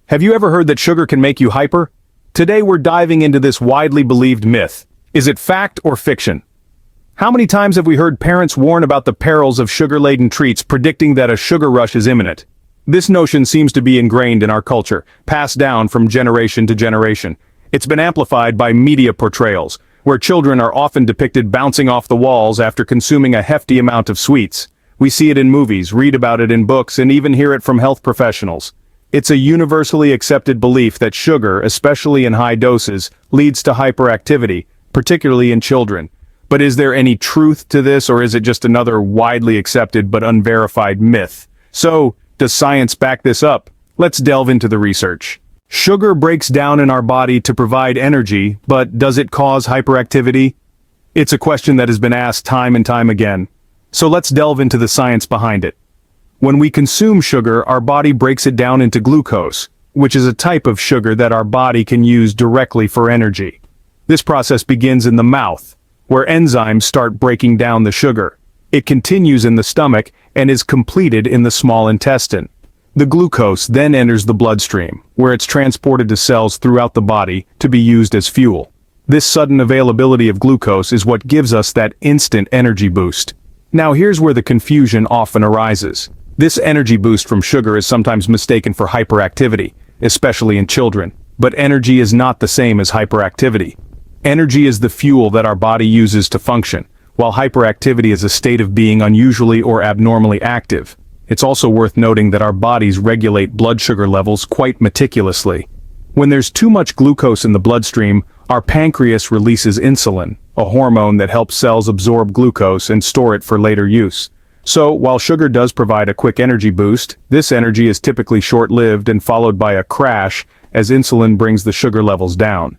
Have you ever heard that sugar can make you hyper? Today we're diving into this widely believed myth. Is it fact or fiction? How many times have we heard parents warn about the perils of sugar-laden treats, predicting that a sugar rush is imminent? This notion seems to be ingrained in our culture, passed down from generation to generation. It's been amplified by media portrayals, where children are often depicted bouncing off the walls after consuming a hefty amount of sweets. We see it in movies, read about it in books, and even hear it from health professionals. It's a universally accepted belief that sugar, especially in high doses, leads to hyperactivity, particularly in children. But is there any truth to this, or is it just another widely accepted but unverified myth? So, does science back this up? Let's delve into the research. Sugar breaks down in our body to provide energy, but does it cause hyperactivity? It's a question that has been asked time and time again. So let's delve into the science behind it. When we consume sugar, our body breaks it down into glucose, which is a type of sugar that our body can use directly for energy. This process begins in the mouth, where enzymes start breaking down the sugar. It continues in the stomach and is completed in the small intestine. The glucose then enters the bloodstream, where it's transported to cells throughout the body to be used as fuel. This sudden availability of glucose is what gives us that instant energy boost. Now here's where the confusion often arises. This energy boost from sugar is sometimes mistaken for hyperactivity, especially in children. But energy is not the same as hyperactivity. Energy is the fuel that our body uses to function, while hyperactivity is a state of being unusually or abnormally active. It's also worth noting that our bodies regulate blood sugar levels quite meticulously. When there's too much glucose in the bloodstream, our pancreas releases insulin, a hormone that helps cells absorb glucose and store it for later use. So, while sugar does provide a quick energy boost, this energy is typically short-lived and followed by a crash as insulin brings the sugar levels down.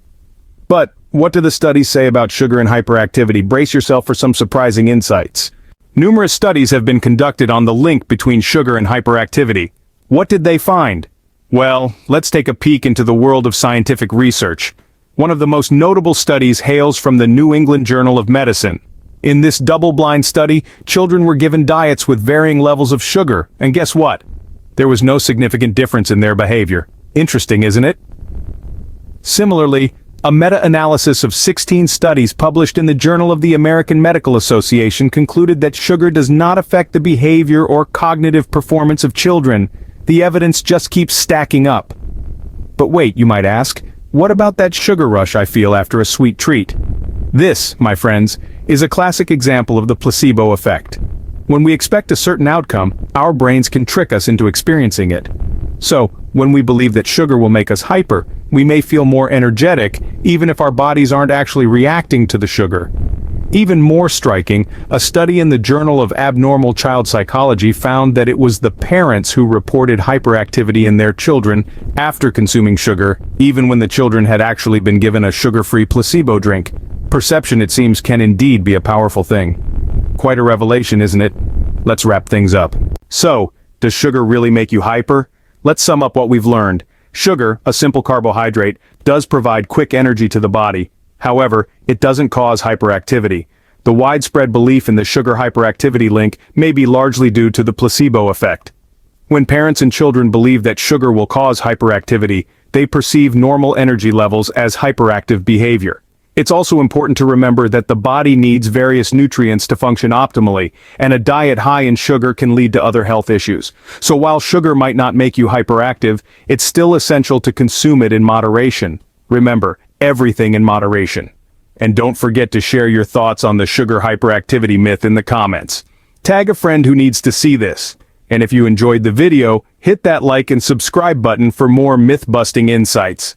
But, what do the studies say about sugar and hyperactivity? Brace yourself for some surprising insights. Numerous studies have been conducted on the link between sugar and hyperactivity. What did they find? Well, let's take a peek into the world of scientific research. One of the most notable studies hails from the New England Journal of Medicine. In this double-blind study, children were given diets with varying levels of sugar, and guess what? There was no significant difference in their behavior. Interesting, isn't it? Similarly, a meta-analysis of 16 studies published in the Journal of the American Medical Association concluded that sugar does not affect the behavior or cognitive performance of children. The evidence just keeps stacking up. But wait, you might ask, what about that sugar rush I feel after a sweet treat? This, my friends, is a classic example of the placebo effect. When we expect a certain outcome, our brains can trick us into experiencing it. So, when we believe that sugar will make us hyper, we may feel more energetic, even if our bodies aren't actually reacting to the sugar. Even more striking, a study in the Journal of Abnormal Child Psychology found that it was the parents who reported hyperactivity in their children after consuming sugar, even when the children had actually been given a sugar-free placebo drink. Perception, it seems, can indeed be a powerful thing. Quite a revelation, isn't it? Let's wrap things up. So, does sugar really make you hyper? Let's sum up what we've learned. Sugar, a simple carbohydrate, does provide quick energy to the body. However, it doesn't cause hyperactivity. The widespread belief in the sugar hyperactivity link may be largely due to the placebo effect. When parents and children believe that sugar will cause hyperactivity, they perceive normal energy levels as hyperactive behavior. It's also important to remember that the body needs various nutrients to function optimally, and a diet high in sugar can lead to other health issues. So while sugar might not make you hyperactive, it's still essential to consume it in moderation. Remember, everything in moderation. And don't forget to share your thoughts on the sugar hyperactivity myth in the comments. Tag a friend who needs to see this. And if you enjoyed the video, hit that like and subscribe button for more myth-busting insights.